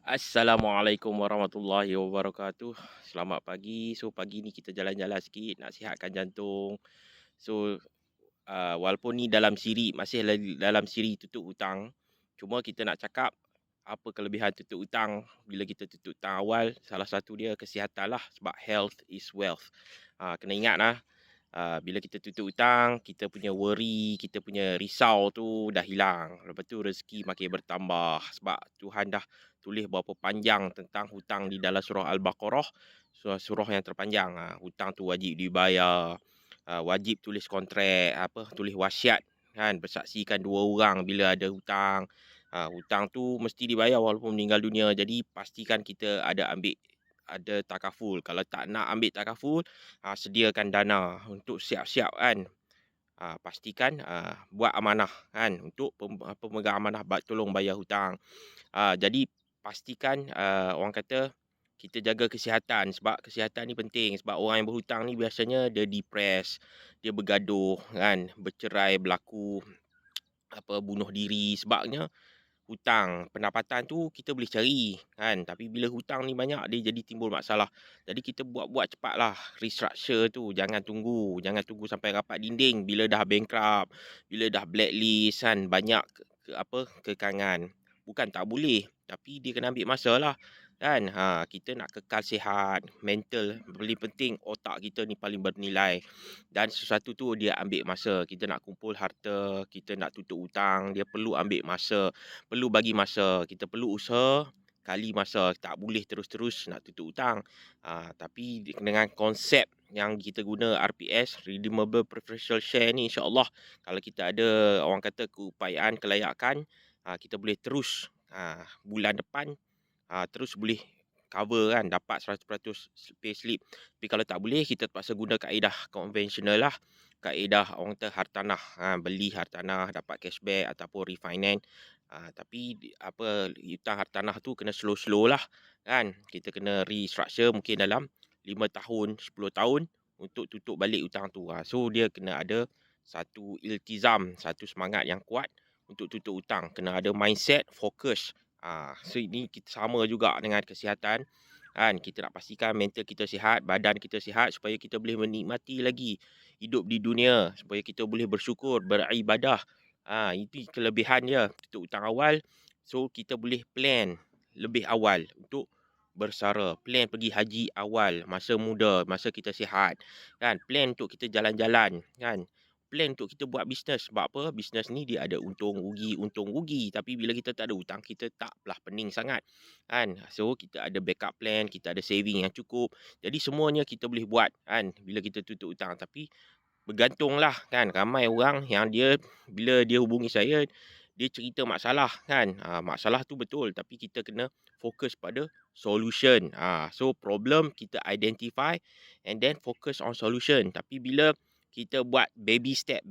Assalamualaikum warahmatullahi wabarakatuh. Selamat pagi. So pagi ni kita jalan-jalan sikit nak sihatkan jantung. So walaupun ni dalam siri masih lagi dalam siri tutup hutang. Cuma kita nak cakap apa kelebihan tutup hutang bila kita tutup hutang awal. Salah satu dia kesihatan lah sebab health is wealth. Kena ingat lah. Bila kita tutup hutang, kita punya worry, kita punya risau tu dah hilang. Lepas tu rezeki makin bertambah sebab Tuhan dah tulis berapa panjang tentang hutang di dalam surah Al-Baqarah, surah yang terpanjang. Hutang tu wajib dibayar, wajib tulis kontrak, tulis wasiat kan, bersaksikan dua orang bila ada hutang. Hutang tu mesti dibayar walaupun meninggal dunia. Jadi pastikan kita ada takaful. Kalau tak nak ambil takaful, sediakan dana untuk siap-siap kan. Pastikan buat amanah kan untuk pemegang amanah tolong bayar hutang. Jadi pastikan orang kata kita jaga kesihatan sebab kesihatan ni penting sebab orang yang berhutang ni biasanya dia depress, dia bergaduh kan, bercerai berlaku bunuh diri sebabnya hutang. Pendapatan tu kita boleh cari kan, tapi bila hutang ni banyak dia jadi timbul masalah. Jadi kita buat-buat cepatlah restructure tu, jangan tunggu sampai rapat dinding bila dah bankrupt, bila dah blacklist kan, banyak kekangan. Bukan tak boleh, tapi dia kena ambil masa lah kan. Kita nak kekal sihat, mental paling penting, otak kita ni paling bernilai. Dan sesuatu tu dia ambil masa. Kita nak kumpul harta, kita nak tutup hutang, dia perlu ambil masa. Perlu bagi masa, kita perlu usaha kali masa, tak boleh terus-terus nak tutup hutang. Tapi dengan konsep yang kita guna RPS, Redeemable Preferential Share ni, insyaAllah kalau kita ada orang kata keupayaan, kelayakan, kita boleh terus bulan depan terus boleh cover kan, dapat 100% payslip. Tapi kalau tak boleh, kita terpaksa guna kaedah konvensional lah, kaedah orang kata hartanah, beli hartanah dapat cashback ataupun refinance. Tapi hutang hartanah tu kena slow-slow lah kan. Kita kena restructure mungkin dalam 5 tahun, 10 tahun untuk tutup balik hutang tu. So dia kena ada satu iltizam, satu semangat yang kuat untuk tutup hutang. Kena ada mindset, fokus. So ini kita sama juga dengan kesihatan kan. Kita nak pastikan mental kita sihat, badan kita sihat supaya kita boleh menikmati lagi hidup di dunia, supaya kita boleh bersyukur, beribadah. Itu kelebihan dia tutup hutang awal. So kita boleh plan lebih awal untuk bersara, plan pergi haji awal masa muda, masa kita sihat kan, plan untuk kita jalan-jalan kan, plan untuk kita buat bisnes. Sebab apa? Bisnes ni dia ada untung rugi. Tapi bila kita tak ada hutang, kita taklah pening sangat kan. So kita ada backup plan, kita ada saving yang cukup. Jadi semuanya kita boleh buat kan bila kita tutup hutang. Tapi bergantunglah kan, ramai orang yang dia bila dia hubungi saya, dia cerita masalah kan. Masalah tu betul, tapi kita kena fokus pada solution. So problem kita identify and then focus on solution. Tapi bila kita buat baby step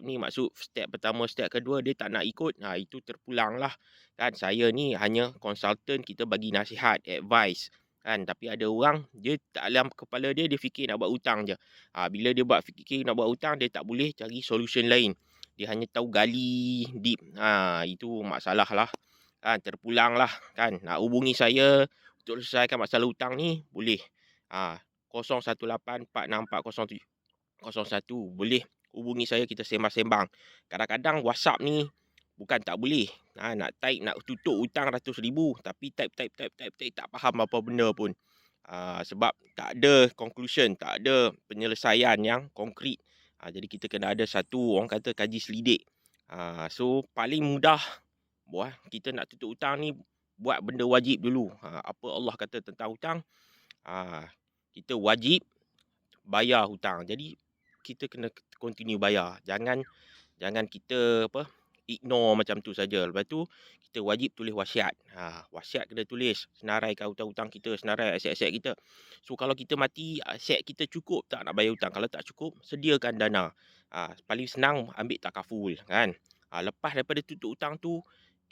ni maksud step pertama, step kedua dia tak nak ikut, itu terpulang lah kan. Saya ni hanya konsultan, kita bagi nasihat, advice kan. Tapi ada orang dia dalam kepala dia fikir nak buat hutang je. Bila dia fikir nak buat hutang, dia tak boleh cari solution lain. Dia hanya tahu gali deep. Itu masalah lah kan, terpulang lah kan. Nak hubungi saya untuk selesaikan masalah hutang ni boleh. 018464001 boleh hubungi saya, kita sembang-sembang. Kadang-kadang WhatsApp ni bukan tak boleh. Nak type, nak tutup hutang ratus ribu, tapi type tak faham apa benda pun. Sebab tak ada conclusion, tak ada penyelesaian yang konkret. Jadi kita kena ada satu orang kata kaji selidik. So paling mudah buat kita nak tutup hutang ni, buat benda wajib dulu. Apa Allah kata tentang hutang? Kita wajib bayar hutang. Jadi kita kena continue bayar. Jangan kita ignore macam tu saja. Lepas tu kita wajib tulis wasiat. Wasiat kena tulis, senaraikan hutang-hutang kita, senarai aset-aset kita. So kalau kita mati, aset kita cukup tak nak bayar hutang? Kalau tak cukup, sediakan dana. Paling senang ambil takaful kan. Lepas daripada tutup hutang tu,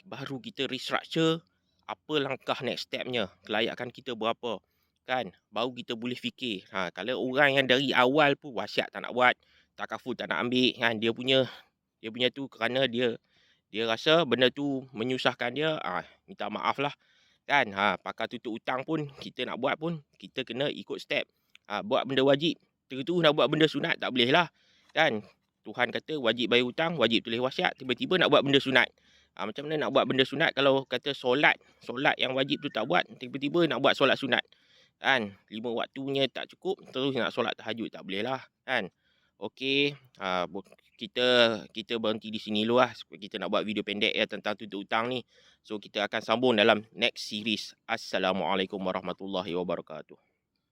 baru kita restructure apa langkah next stepnya, kelayakan kita berapa kan. Baru kita boleh fikir. Kalau orang yang dari awal pun wasiat tak nak buat, takaful tak nak ambil kan, dia punya tu kerana dia rasa benda tu menyusahkan dia, minta maaf lah kan. Pakar tutup hutang pun kita nak buat pun kita kena ikut step. Buat benda wajib, terus nak buat benda sunat tak boleh lah, kan. Tuhan kata wajib bayar hutang, wajib tulis wasiat, tiba-tiba nak buat benda sunat. Macam mana nak buat benda sunat kalau kata solat yang wajib tu tak buat, tiba-tiba nak buat solat sunat, kan. 5 waktunya tak cukup, terus nak solat tahajud, tak boleh lah, kan. Okey, kita berhenti di sini dulu lah. Kita nak buat video pendek ya tentang tutup hutang ni. So kita akan sambung dalam next series. Assalamualaikum warahmatullahi wabarakatuh.